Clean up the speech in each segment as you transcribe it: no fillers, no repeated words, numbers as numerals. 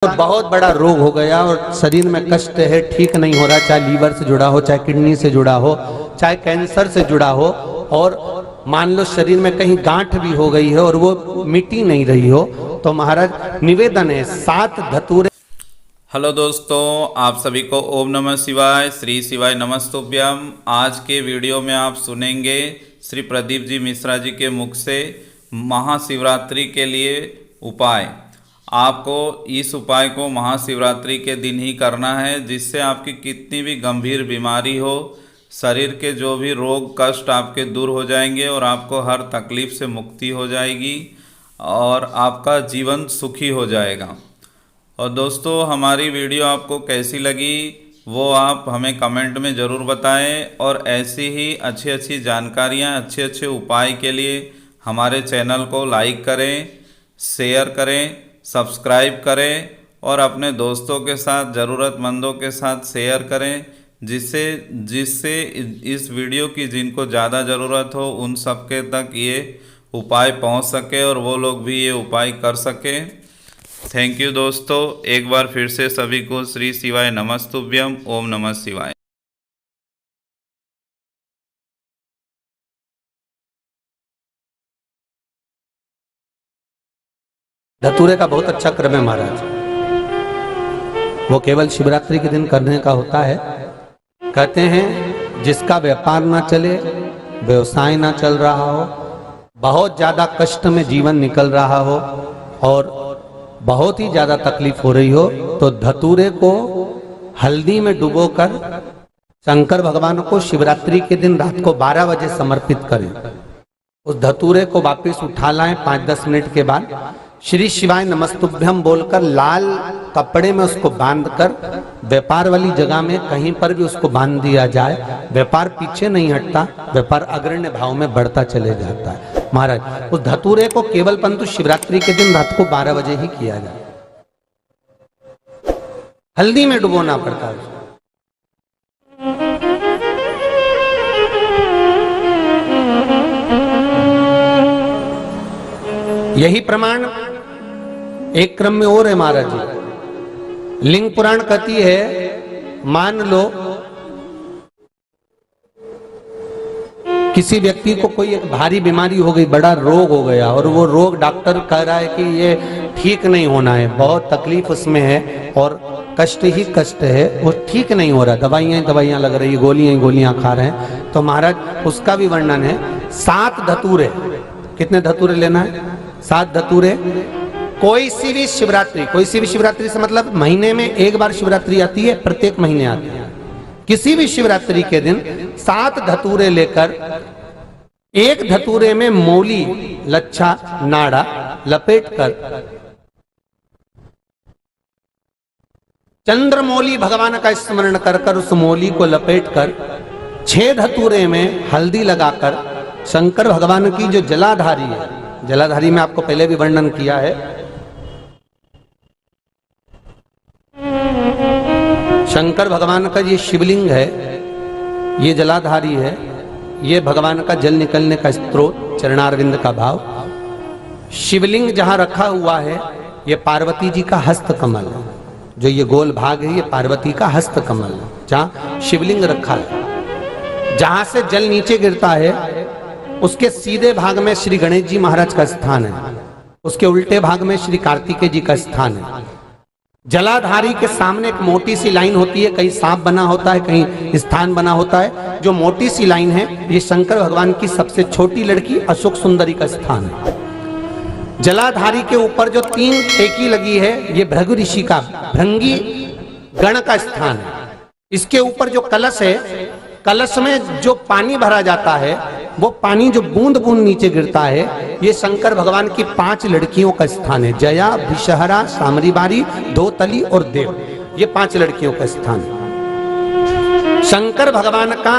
तो बहुत बड़ा रोग हो गया और शरीर में कष्ट है, ठीक नहीं हो रहा, चाहे लीवर से जुड़ा हो, चाहे किडनी से जुड़ा हो, चाहे कैंसर से जुड़ा हो, और मान लो शरीर में कहीं गांठ भी हो गई है और वो मिटी नहीं रही हो, तो महाराज निवेदन है 7 धतूरे। हेलो दोस्तों, आप सभी को ओम नमः शिवाय, श्री शिवाय नमस्तुभ्यम। आज के वीडियो में आप सुनेंगे श्री प्रदीप जी मिश्रा जी के मुख से महाशिवरात्रि के लिए उपाय। आपको इस उपाय को महाशिवरात्रि के दिन ही करना है, जिससे आपकी कितनी भी गंभीर बीमारी हो, शरीर के जो भी रोग कष्ट आपके दूर हो जाएंगे और आपको हर तकलीफ से मुक्ति हो जाएगी और आपका जीवन सुखी हो जाएगा। और दोस्तों, हमारी वीडियो आपको कैसी लगी वो आप हमें कमेंट में ज़रूर बताएं, और ऐसी ही अच्छी अच्छी जानकारियां, अच्छे अच्छे उपाय के लिए हमारे चैनल को लाइक करें, शेयर करें, सब्सक्राइब करें और अपने दोस्तों के साथ, ज़रूरतमंदों के साथ शेयर करें, जिससे इस वीडियो की जिनको ज़्यादा ज़रूरत हो उन सबके तक ये उपाय पहुंच सके और वो लोग भी ये उपाय कर सकें। थैंक यू दोस्तों, एक बार फिर से सभी को श्री शिवाय नमस्तुभ्यम। ओम नमः शिवाय। धतूरे का बहुत अच्छा क्रम है महाराज, वो केवल शिवरात्रि के दिन करने का होता है। कहते हैं जिसका व्यापार ना चले, व्यवसाय ना चल रहा हो, बहुत ज्यादा कष्ट में जीवन निकल रहा हो और बहुत ही ज्यादा तकलीफ हो रही हो, तो धतूरे को हल्दी में डुबोकर शंकर भगवान को शिवरात्रि के दिन रात को 12 बजे समर्पित करें। उस धतूरे को वापस उठा लाएं 5-10 मिनट के बाद, श्री शिवाय नमस्तुभ्यम बोलकर लाल कपड़े में उसको बांधकर व्यापार वाली जगह में कहीं पर भी उसको बांध दिया जाए। व्यापार पीछे नहीं हटता, व्यापार अग्रण्य भाव में बढ़ता चले जाता है। महाराज उस धतूरे को केवल परंतु शिवरात्रि के दिन रात को 12 बजे ही किया जाए, हल्दी में डुबोना पड़ता है। यही प्रमाण एक क्रम में और है महाराज जी। लिंग पुराण कहती है, मान लो किसी व्यक्ति को कोई एक भारी बीमारी हो गई, बड़ा रोग हो गया और वो रोग डॉक्टर कह रहा है कि ये ठीक नहीं होना है, बहुत तकलीफ उसमें है और कष्ट ही कष्ट है, वो ठीक नहीं हो रहा, दवाइयां लग रही, गोलियां खा रहे हैं, तो महाराज उसका भी वर्णन है। 7 धतूरे, कितने धतूरे लेना है? 7 धतूरे। कोई सी भी शिवरात्रि से मतलब महीने में एक बार शिवरात्रि आती है, प्रत्येक महीने आती है। किसी भी शिवरात्रि के दिन 7 धतूरे लेकर, एक धतूरे में मौली, लच्छा, नाड़ा लपेटकर चंद्रमौली भगवान का स्मरण कर उस मौली को लपेटकर 6 धतूरे में हल्दी लगाकर शंकर भगवान की जो जलाधारी है, जलाधारी में आपको पहले भी वर्णन किया है, शंकर भगवान का ये शिवलिंग है, ये जलाधारी है, ये भगवान का जल निकलने का स्त्रोत, चरणारविंद का भाव। शिवलिंग जहां रखा हुआ है ये पार्वती जी का हस्त कमल है, जो ये गोल भाग है ये पार्वती का हस्त कमल है, जहां शिवलिंग रखा है। जहां से जल नीचे गिरता है उसके सीधे भाग में श्री गणेश जी महाराज का स्थान है, उसके उल्टे भाग में श्री कार्तिकेय जी का स्थान है। जलाधारी के सामने एक मोटी सी लाइन होती है, कहीं सांप बना होता है, कहीं स्थान बना होता है। जो मोटी सी लाइन है ये शंकर भगवान की सबसे छोटी लड़की अशोक सुंदरी का स्थान है। जलाधारी के ऊपर जो 3 टेकी लगी है ये भृगु ऋषि का, भृंगी गण का स्थान है। इसके ऊपर जो कलश है, कलश में जो पानी भरा जाता है वो पानी जो बूंद बूंद नीचे गिरता है, ये शंकर भगवान की 5 लड़कियों का स्थान है। जया, भिषहरा, सामरीबारी, दोतली और देव, ये 5 लड़कियों का स्थान है। शंकर भगवान का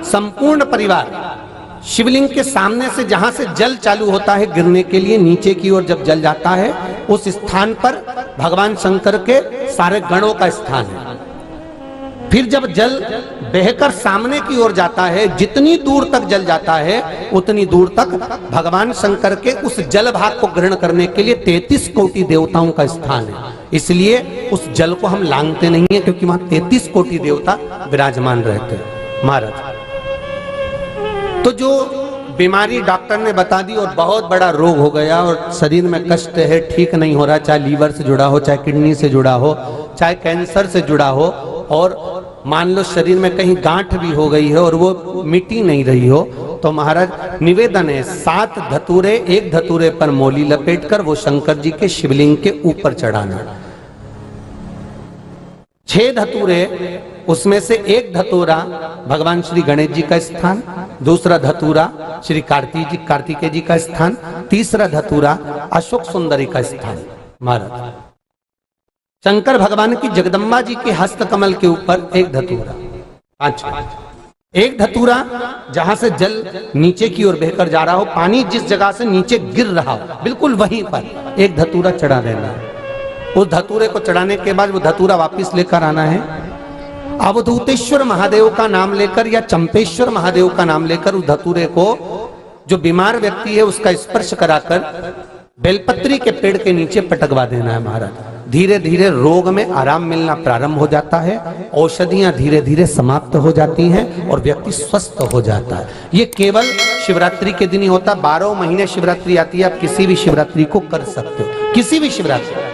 संपूर्ण परिवार शिवलिंग के सामने से, जहां से जल चालू होता है गिरने के लिए नीचे की ओर जब जल जाता है, उस स्थान पर भगवान शंकर के सारे गणों का स्थान है। फिर जब जल बहकर सामने की ओर जाता है, जितनी दूर तक जल जाता है उतनी दूर तक भगवान शंकर के उस जल भाग को ग्रहण करने के लिए 33 कोटि देवताओं का स्थान है। इसलिए उस जल को हम लांघते नहीं है, क्योंकि वहां 33 कोटि देवता विराजमान रहते हैं महाराज। तो जो बीमारी डॉक्टर ने बता दी और बहुत बड़ा रोग हो गया और शरीर में कष्ट है, ठीक नहीं हो रहा, चाहे लीवर से जुड़ा हो, चाहे किडनी से जुड़ा हो, चाहे कैंसर से जुड़ा हो, और मान लो शरीर में कहीं गांठ भी हो गई है और वो मिटी नहीं रही हो, तो महाराज निवेदन है 7 धतूरे, एक धतूरे पर मोली लपेटकर वो शंकर जी के शिवलिंग के ऊपर चढ़ाना। 6 धतूरे, उसमें से एक धतूरा भगवान श्री गणेश जी का स्थान, दूसरा धतूरा श्री कार्तिकेय जी का स्थान, तीसरा धतूरा अशोक सुंदरी का स्थान। महाराज शंकर भगवान की जगदम्बा जी के हस्त कमल के ऊपर एक धतूरा, एक धतूरा जहां से जल नीचे की ओर बहकर जा रहा हो, पानी जिस जगह से नीचे गिर रहा हो बिल्कुल वहीं पर एक धतूरा चढ़ा देना है। उस धतूरे को चढ़ाने के बाद वो धतूरा वापस लेकर आना है, अवधूतेश्वर महादेव का नाम लेकर या चंपेश्वर महादेव का नाम लेकर उस धतूरे को, जो बीमार व्यक्ति है उसका स्पर्श कराकर बेलपत्री के पेड़ के नीचे पटकवा देना है। महाराज धीरे धीरे रोग में आराम मिलना प्रारंभ हो जाता है, औषधियां धीरे धीरे समाप्त हो जाती हैं और व्यक्ति स्वस्थ हो जाता है। ये केवल शिवरात्रि के दिन ही होता, 12 महीने शिवरात्रि आती है, आप किसी भी शिवरात्रि को कर सकते हो, किसी भी शिवरात्रि।